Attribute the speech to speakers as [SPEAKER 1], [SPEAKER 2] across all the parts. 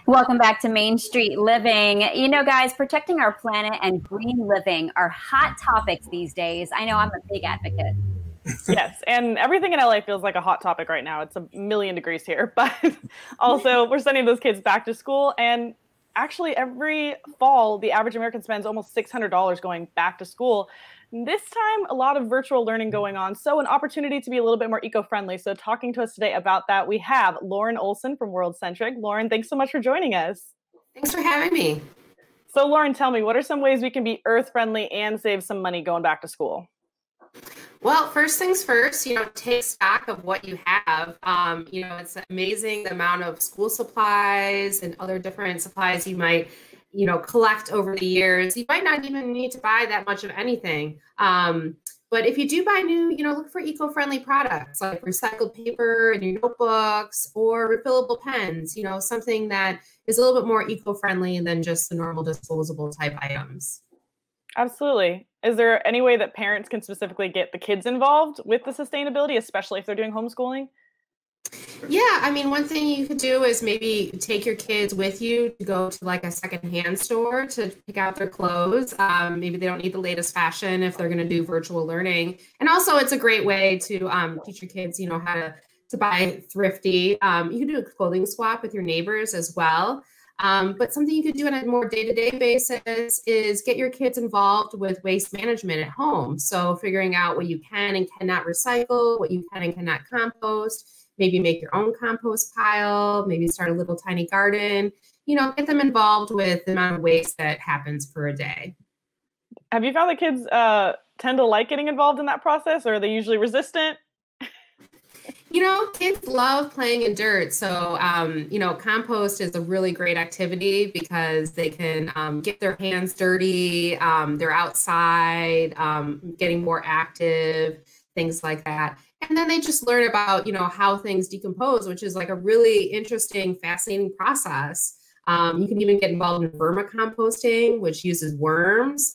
[SPEAKER 1] Welcome back to Main Street Living. You know, guys, protecting our planet and green living are hot topics these days. I know I'm a big advocate.
[SPEAKER 2] Yes, and everything in LA feels like a hot topic right now. It's a million degrees here, but also we're sending those kids back to school. And actually, every fall, the average American spends almost $600 going back to school. This time, a lot of virtual learning going on, so an opportunity to be a little bit more eco-friendly. So talking to us today about that, we have Lauren Olson from Worldcentric. Lauren, thanks so much for joining us.
[SPEAKER 3] Thanks for having me.
[SPEAKER 2] So Lauren, tell me, what are some ways we can be earth-friendly and save some money going back to school?
[SPEAKER 3] Well, first things first, take stock of what you have. It's amazing the amount of school supplies and other different supplies you might, collect over the years. You might not even need to buy that much of anything. But if you do buy new, look for eco-friendly products like recycled paper in your notebooks or refillable pens, something that is a little bit more eco-friendly than just the normal disposable type items.
[SPEAKER 2] Absolutely. Is there any way that parents can specifically get the kids involved with the sustainability, especially if they're doing homeschooling?
[SPEAKER 3] Yeah, I mean, one thing you could do is maybe take your kids with you to go to like a secondhand store to pick out their clothes. Maybe they don't need the latest fashion if they're going to do virtual learning. And also it's a great way to teach your kids, how to buy thrifty. You can do a clothing swap with your neighbors as well. But something you could do on a more day-to-day basis is get your kids involved with waste management at home. So figuring out what you can and cannot recycle, what you can and cannot compost, maybe make your own compost pile, maybe start a little tiny garden, get them involved with the amount of waste that happens per day.
[SPEAKER 2] Have you found that kids tend to like getting involved in that process, or are they usually resistant?
[SPEAKER 3] Kids love playing in dirt. So, compost is a really great activity because they can get their hands dirty. They're outside, getting more active, things like that. And then they just learn about, how things decompose, which is like a really interesting, fascinating process. You can even get involved in vermicomposting, which uses worms.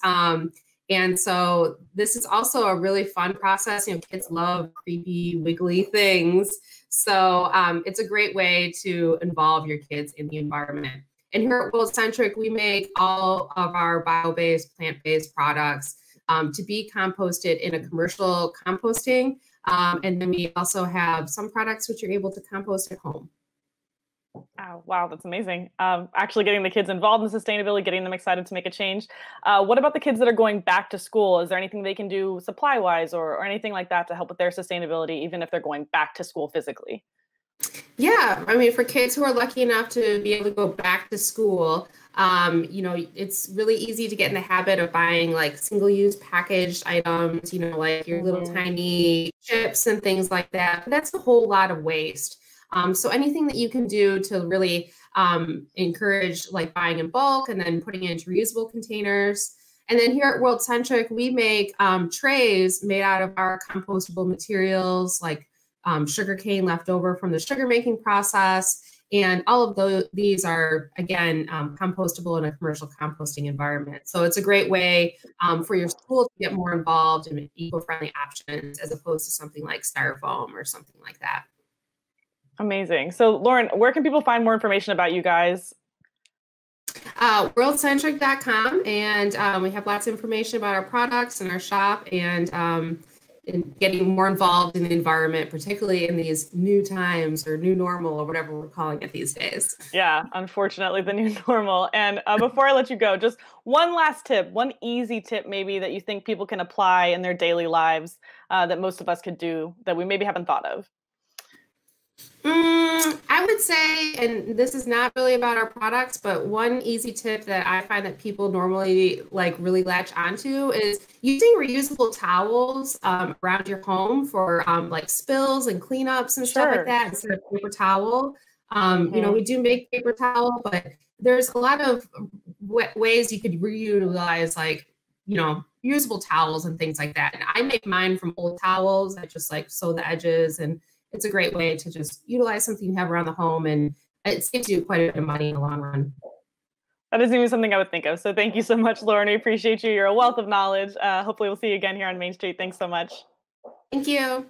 [SPEAKER 3] And so this is also a really fun process. Kids love creepy, wiggly things. So it's a great way to involve your kids in the environment. And here at Worldcentric, we make all of our bio-based, plant-based products to be composted in a commercial composting. And then we also have some products which you're able to compost at home.
[SPEAKER 2] Oh, wow, that's amazing. Actually getting the kids involved in sustainability, getting them excited to make a change. What about the kids that are going back to school? Is there anything they can do supply-wise or anything like that to help with their sustainability, even if they're going back to school physically?
[SPEAKER 3] Yeah, I mean, for kids who are lucky enough to be able to go back to school, it's really easy to get in the habit of buying like single-use packaged items, like your little tiny chips and things like that. But that's a whole lot of waste. So anything that you can do to really encourage like buying in bulk and then putting it into reusable containers. And then here at Worldcentric, we make trays made out of our compostable materials like sugarcane left over from the sugar making process. And all of these are, again, compostable in a commercial composting environment. So it's a great way for your school to get more involved in eco-friendly options as opposed to something like styrofoam or something like that.
[SPEAKER 2] Amazing. So Lauren, where can people find more information about you guys?
[SPEAKER 3] Worldcentric.com, and we have lots of information about our products and our shop and getting more involved in the environment, particularly in these new times or new normal or whatever we're calling it these days.
[SPEAKER 2] Yeah, unfortunately, the new normal. And before I let you go, just one last tip, one easy tip maybe that you think people can apply in their daily lives that most of us could do that we maybe haven't thought of.
[SPEAKER 3] I would say, and this is not really about our products, but one easy tip that I find that people normally like really latch onto is using reusable towels around your home for like spills and cleanups and stuff like that instead of paper towel. We do make paper towel, but there's a lot of ways you could reutilize like, reusable towels and things like that. And I make mine from old towels. I just like sew the edges, and it's a great way to just utilize something you have around the home, and it saves you quite a bit of money in the long run.
[SPEAKER 2] That isn't even something I would think of. So thank you so much, Lauren. We appreciate you. You're a wealth of knowledge. Hopefully we'll see you again here on Main Street. Thanks so much.
[SPEAKER 3] Thank you.